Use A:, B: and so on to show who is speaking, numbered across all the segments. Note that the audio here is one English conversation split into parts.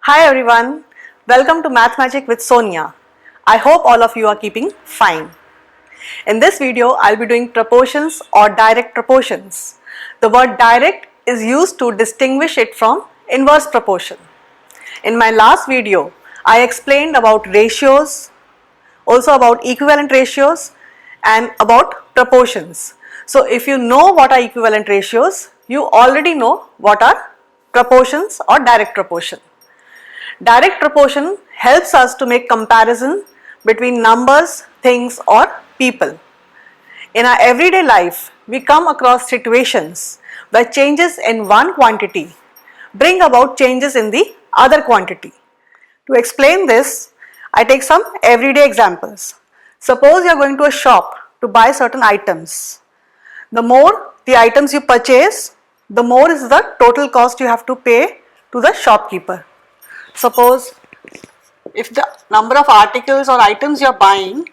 A: Hi everyone, welcome to Math Magic with Sonia. I hope all of you are keeping fine. In this video, I'll be doing proportions or direct proportions. The word direct is used to distinguish it from inverse proportion. In my last video, I explained about ratios, also about equivalent ratios and about proportions. So if you know what are equivalent ratios, you already know what are proportions or direct proportion. Direct proportion helps us to make comparison between numbers, things or people. In our everyday life, we come across situations where changes in one quantity bring about changes in the other quantity. To explain this, I take some everyday examples. Suppose you are going to a shop to buy certain items. The more the items you purchase, the more is the total cost you have to pay to the shopkeeper. Suppose if the number of articles or items you are buying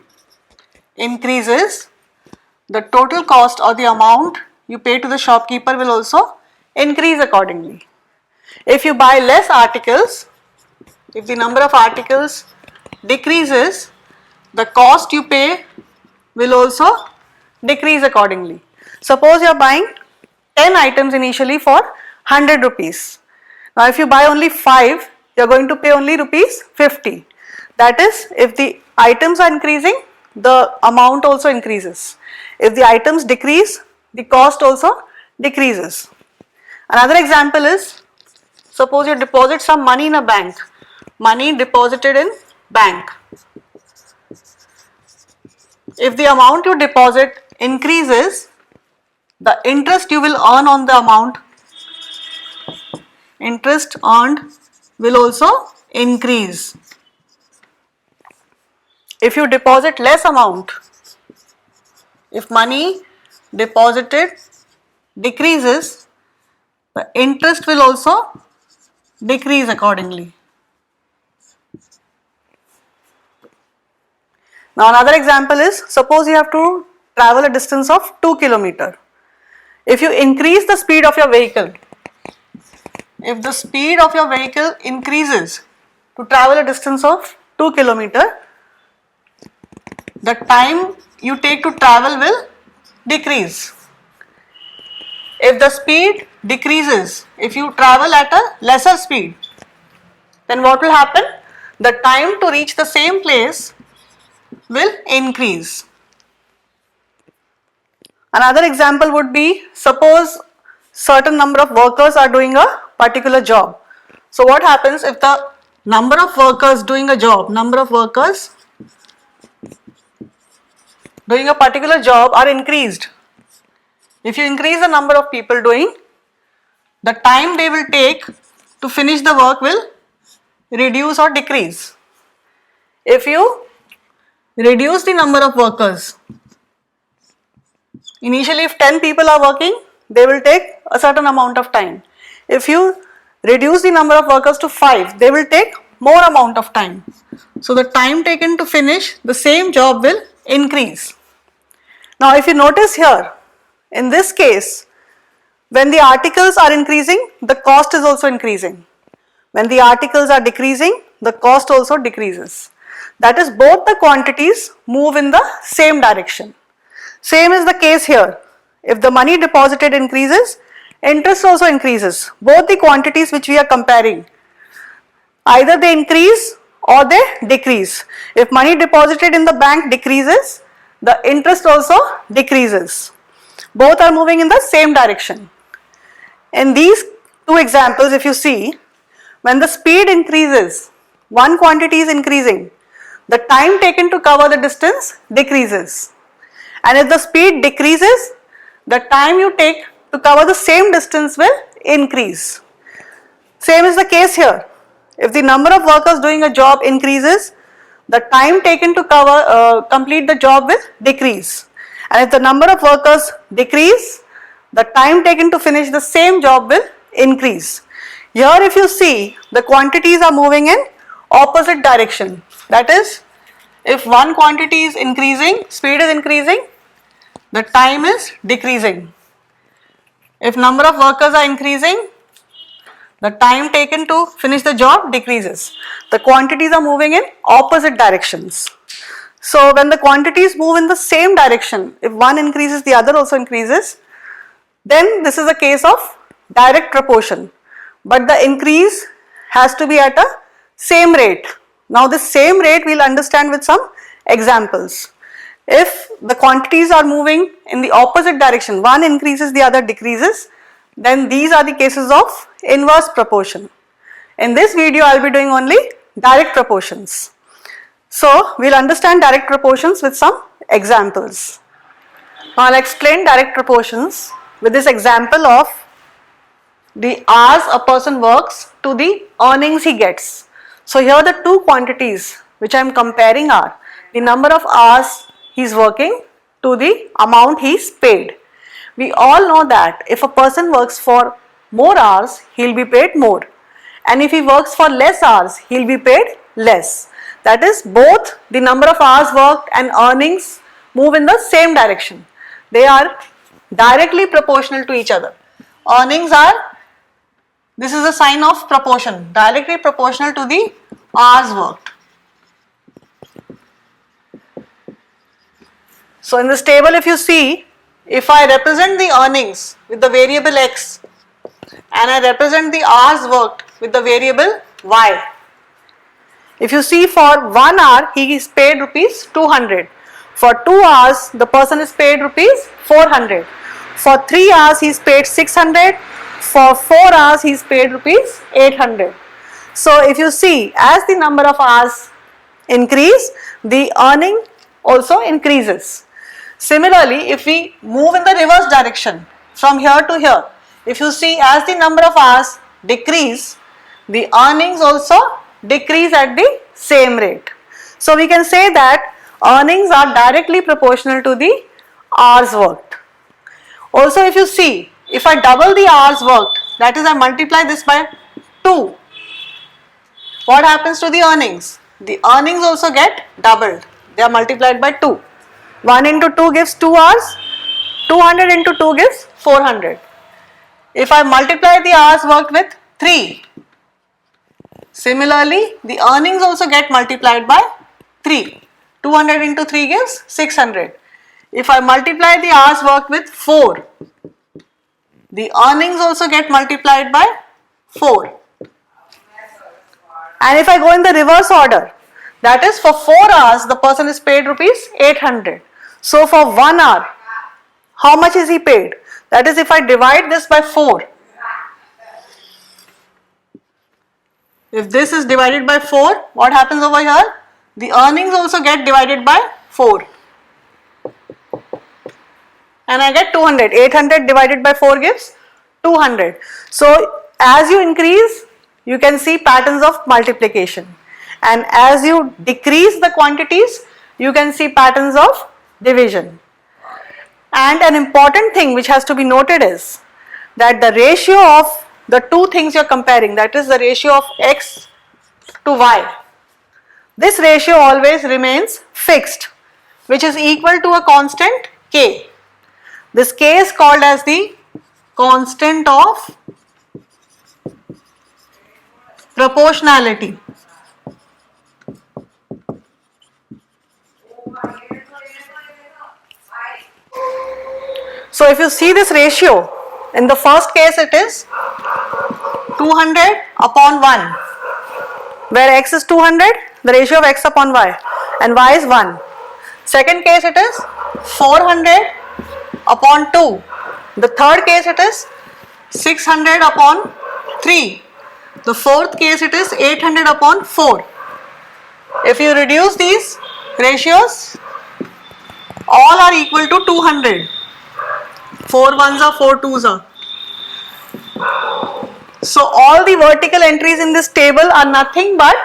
A: increases, the total cost or the amount you pay to the shopkeeper will also increase accordingly. If you buy less articles, if the number of articles decreases, the cost you pay will also decrease accordingly. Suppose you are buying 10 items initially for 100 rupees. Now if you buy only 5, you are going to pay only rupees 50. That is, if the items are increasing, the amount also increases. If the items decrease, the cost also decreases. Another example is, suppose you deposit some money in a bank. Money deposited in bank. If the amount you deposit increases, the interest you will earn on the amount, interest earned will also increase. If you deposit less amount, if money deposited decreases, the interest will also decrease accordingly. Now another example is, suppose you have to travel a distance of 2 km. If you increase the speed of your vehicle, if the speed of your vehicle increases to travel a distance of 2 km, the time you take to travel will decrease. If the speed decreases, if you travel at a lesser speed, then what will happen? The time to reach the same place will increase. Another example would be, suppose certain number of workers are doing a particular job. So what happens if the number of workers doing a job, number of workers doing a particular job are increased? If you increase the number of people doing, the time they will take to finish the work will reduce or decrease. If you reduce the number of workers, initially if 10 people are working, they will take a certain amount of time. If you reduce the number of workers to 5, they will take more amount of time. So the time taken to finish the same job will increase. Now if you notice here, in this case, when the articles are increasing, the cost is also increasing. When the articles are decreasing, the cost also decreases. That is, both the quantities move in the same direction. Same is the case here. If the money deposited increases, interest also increases. Both the quantities which we are comparing, either they increase or they decrease. If money deposited in the bank decreases, the interest also decreases. Both are moving in the same direction. In these two examples, if you see, when the speed increases, one quantity is increasing, the time taken to cover the distance decreases. And if the speed decreases, the time you take to cover the same distance will increase. Same is the case here. If the number of workers doing a job increases, the time taken to complete the job will decrease. And if the number of workers decrease, the time taken to finish the same job will increase. Here if you see, the quantities are moving in opposite direction. That is, if one quantity is increasing, speed is increasing, the time is decreasing. If number of workers are increasing, The time taken to finish the job decreases. The quantities are moving in opposite directions. So when the quantities move in the same direction, if one increases, the other also increases, then this is a case of direct proportion. But the increase has to be at a same rate. Now this same rate we will understand with some examples. If the quantities are moving in the opposite direction, one increases, the other decreases, then these are the cases of inverse proportion. In this video I will be doing only direct proportions. So we will understand direct proportions with some examples. Now I will explain direct proportions with this example of the hours a person works to the earnings he gets. So here the two quantities which I am comparing are the number of hours he is working to the amount he is paid. We all know that if a person works for more hours, he will be paid more, and if he works for less hours, he will be paid less. That is, both the number of hours worked and earnings move in the same direction. They are directly proportional to each other. Earnings are, this is a sign of proportion, directly proportional to the hours worked. So in this table if you see, if I represent the earnings with the variable x and I represent the hours worked with the variable y. If you see, for 1 hour he is paid rupees 200. For 2 hours the person is paid rupees 400. For 3 hours he is paid 600. For 4 hours he is paid rupees 800. So if you see, as the number of hours increase, the earning also increases. Similarly, if we move in the reverse direction from here to here, if you see, as the number of hours decrease, the earnings also decrease at the same rate. So we can say that earnings are directly proportional to the hours worked. Also if you see, if I double the hours worked, that is I multiply this by 2, what happens to the earnings? The earnings also get doubled, they are multiplied by 2. 1 into 2 gives 2 hours, 200 into 2 gives 400. If I multiply the hours worked with 3, similarly the earnings also get multiplied by 3. 200 into 3 gives 600. If I multiply the hours worked with 4, the earnings also get multiplied by 4. And if I go in the reverse order, that is, for 4 hours the person is paid rupees 800. So for 1 hour, how much is he paid? That is, if I divide this by 4, if this is divided by 4, what happens over here? The earnings also get divided by 4. And I get 200. 800 divided by 4 gives 200. So as you increase, you can see patterns of multiplication. And as you decrease the quantities, you can see patterns of division. And an important thing which has to be noted is that the ratio of the two things you are comparing, that is the ratio of x to y, this ratio always remains fixed, which is equal to a constant k. This k is called as the constant of proportionality. So if you see this ratio, in the first case it is 200 upon 1, where x is 200, the ratio of x upon y, and y is 1. Second case it is 400 upon 2. The third case it is 600 upon 3. The fourth case it is 800 upon 4. If you reduce these ratios, all are equal to 200. 4 ones are 4 twos are. So all the vertical entries in this table are nothing but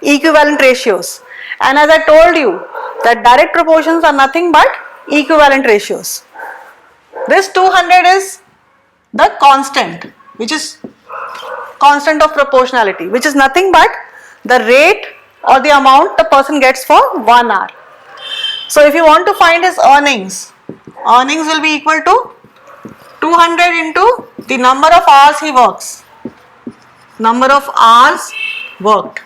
A: equivalent ratios. And as I told you that direct proportions are nothing but equivalent ratios. This 200 is the constant, which is constant of proportionality, which is nothing but the rate or the amount the person gets for 1 hour. So if you want to find his earnings, earnings will be equal to 200 into the number of hours he works. number of hours worked.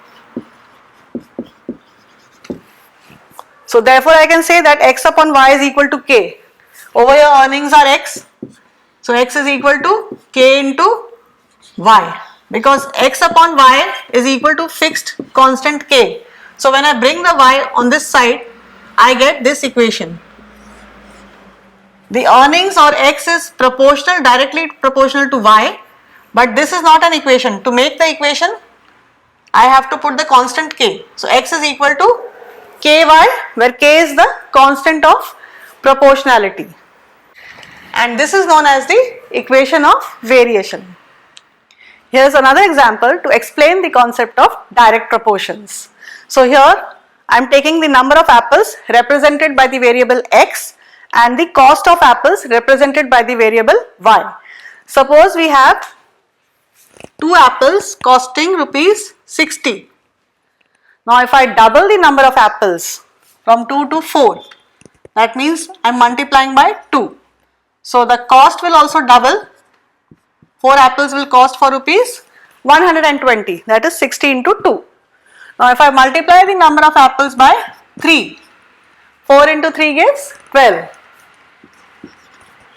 A: So therefore I can say that x upon y is equal to k. Over here earnings are x. So x is equal to k into y, because x upon y is equal to fixed constant k. So when I bring the y on this side, I get this equation. The earnings or x is proportional, directly proportional to y, but this is not an equation. To make the equation, I have to put the constant k. So x is equal to ky, where k is the constant of proportionality. And this is known as the equation of variation. Here is another example to explain the concept of direct proportions. So here I am taking the number of apples represented by the variable x and the cost of apples represented by the variable y. Suppose we have 2 apples costing rupees 60. Now if I double the number of apples from 2 to 4, that means I am multiplying by 2. So the cost will also double. 4 apples will cost for rupees 120, that is 60 into 2. Now if I multiply the number of apples by 3, 4 into 3 gives 12.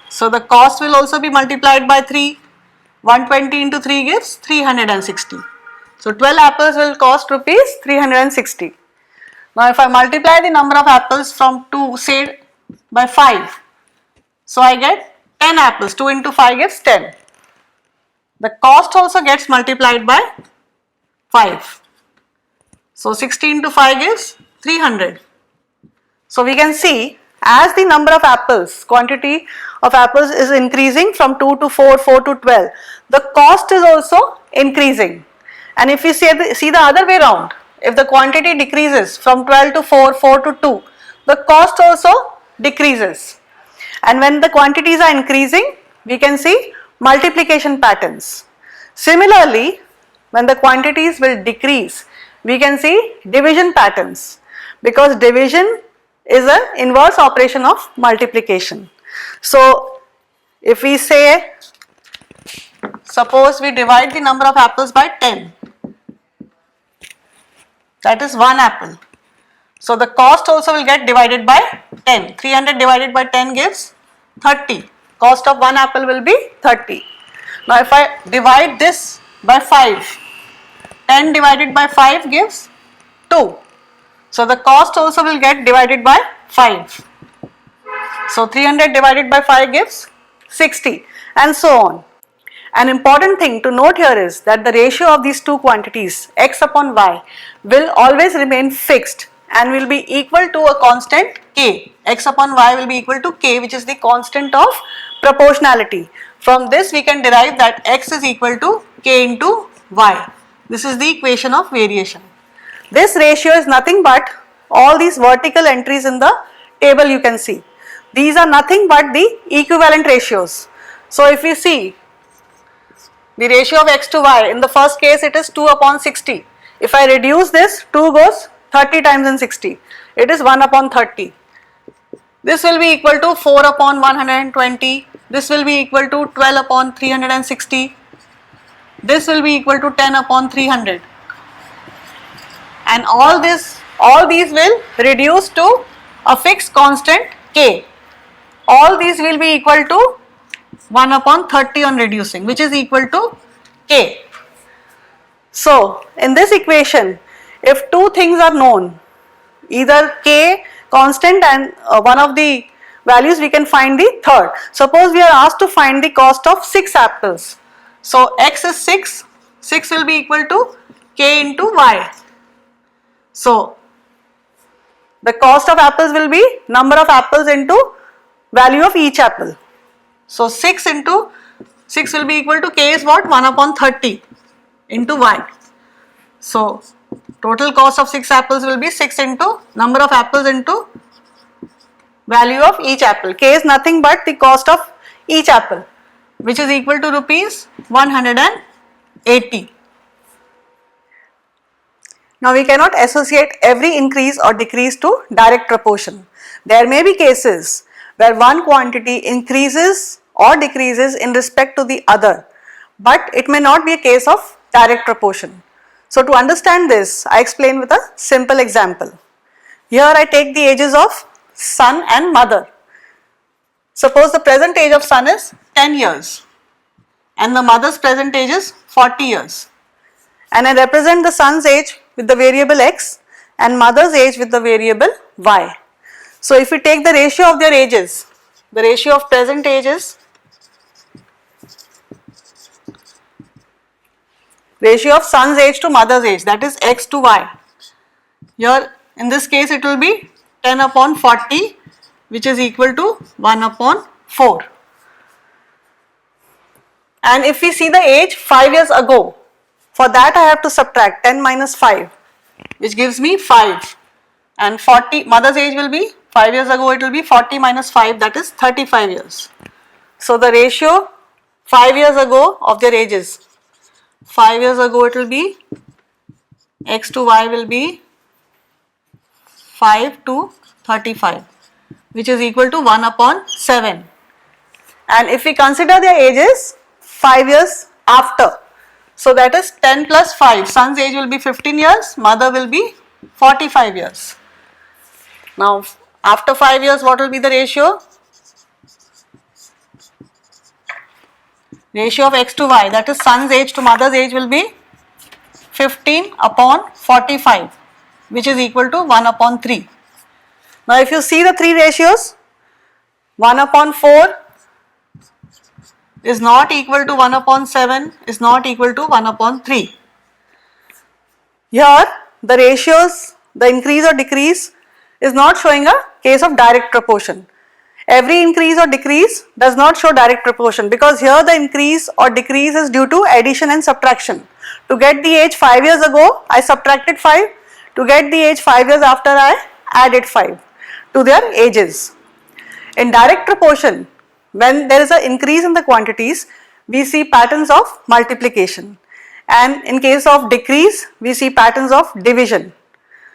A: So the cost will also be multiplied by 3. 120 into 3 gives 360. So 12 apples will cost rupees 360. Now if I multiply the number of apples from 2, say by 5, so I get 10 apples. 2 into 5 gives 10. The cost also gets multiplied by 5. So 60 into 5 gives 300. So we can see, as the number of apples, quantity of apples is increasing from 2 to 4, 4 to 12, the cost is also increasing. And if we see the other way around, if the quantity decreases from 12 to 4, 4 to 2, the cost also decreases. And when the quantities are increasing, we can see multiplication patterns. Similarly, when the quantities will decrease, we can see division patterns, because division is an inverse operation of multiplication. So if we say, suppose we divide the number of apples by 10, that is 1 apple. So the cost also will get divided by 10. 300 divided by 10 gives 30. Cost of 1 apple will be 30. Now if I divide this by 5, 10 divided by 5 gives 2. So the cost also will get divided by 5. So 300 divided by 5 gives 60, and so on. An important thing to note here is that the ratio of these two quantities, x upon y, will always remain fixed and will be equal to a constant k. X upon y will be equal to k, which is the constant of proportionality. From this we can derive that x is equal to k into y. This is the equation of variation. This ratio is nothing but all these vertical entries in the table you can see. These are nothing but the equivalent ratios. So if you see the ratio of x to y, in the first case it is 2 upon 60. If I reduce this, 2 goes 30 times in 60. It is 1 upon 30. This will be equal to 4 upon 120. This will be equal to 12 upon 360. This will be equal to 10 upon 300. And all these will reduce to a fixed constant k. All these will be equal to 1 upon 30 on reducing, which is equal to k. So in this equation, if two things are known, either k constant and one of the values, we can find the third. Suppose we are asked to find the cost of 6 apples. So x is 6, 6 will be equal to k into y. So the cost of apples will be number of apples into value of each apple. So 6 into 6 will be equal to k is what? 1 upon 30 into y. So total cost of 6 apples will be 6 into number of apples into value of each apple. K is nothing but the cost of each apple, which is equal to rupees 180. Now we cannot associate every increase or decrease to direct proportion. There may be cases where one quantity increases or decreases in respect to the other, but it may not be a case of direct proportion. So to understand this, I explain with a simple example. Here I take the ages of son and mother. Suppose the present age of son is 10 years and the mother's present age is 40 years. And I represent the son's age with the variable x and mother's age with the variable y. So if we take the ratio of their ages, the ratio of present ages, ratio of son's age to mother's age, that is x to y. Here in this case it will be 10 upon 40, which is equal to 1 upon 4. And if we see the age 5 years ago, for that I have to subtract 10 minus 5, which gives me 5. And 40, mother's age will be 5 years ago, it will be 40 minus 5, that is 35 years. So the ratio 5 years ago of their ages, 5 years ago it will be x to y will be 5 to 35, which is equal to 1 upon 7. And if we consider their ages 5 years after, so that is 10 plus 5, son's age will be 15 years, mother will be 45 years. Now after 5 years what will be the ratio? Ratio of x to y, that is son's age to mother's age, will be 15 upon 45, which is equal to 1 upon 3. Now if you see the three ratios, 1 upon 4 is not equal to 1 upon 7, is not equal to 1 upon 3. Here the ratios, the increase or decrease is not showing a case of direct proportion. Every increase or decrease does not show direct proportion, because here the increase or decrease is due to addition and subtraction. To get the age 5 years ago, I subtracted 5. To get the age 5 years after, I added 5 to their ages. In direct proportion, when there is an increase in the quantities, we see patterns of multiplication, and in case of decrease, we see patterns of division.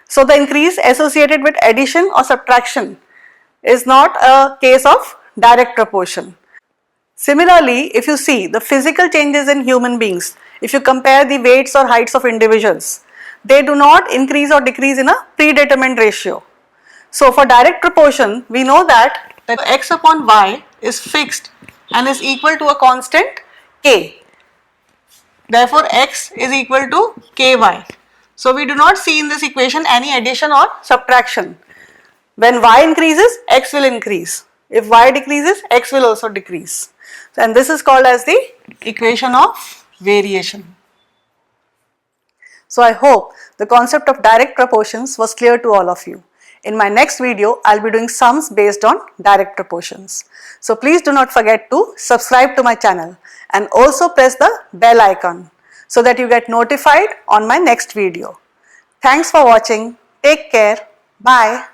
A: So the increase associated with addition or subtraction is not a case of direct proportion. Similarly, if you see the physical changes in human beings, if you compare the weights or heights of individuals, they do not increase or decrease in a predetermined ratio. So for direct proportion, we know that x upon y is fixed and is equal to a constant k. Therefore x is equal to ky. So we do not see in this equation any addition or subtraction. When y increases, x will increase. If y decreases, x will also decrease. And this is called as the equation of variation. So I hope the concept of direct proportions was clear to all of you. In my next video, I will be doing sums based on direct proportions. So please do not forget to subscribe to my channel and also press the bell icon so that you get notified on my next video. Thanks for watching. Take care. Bye.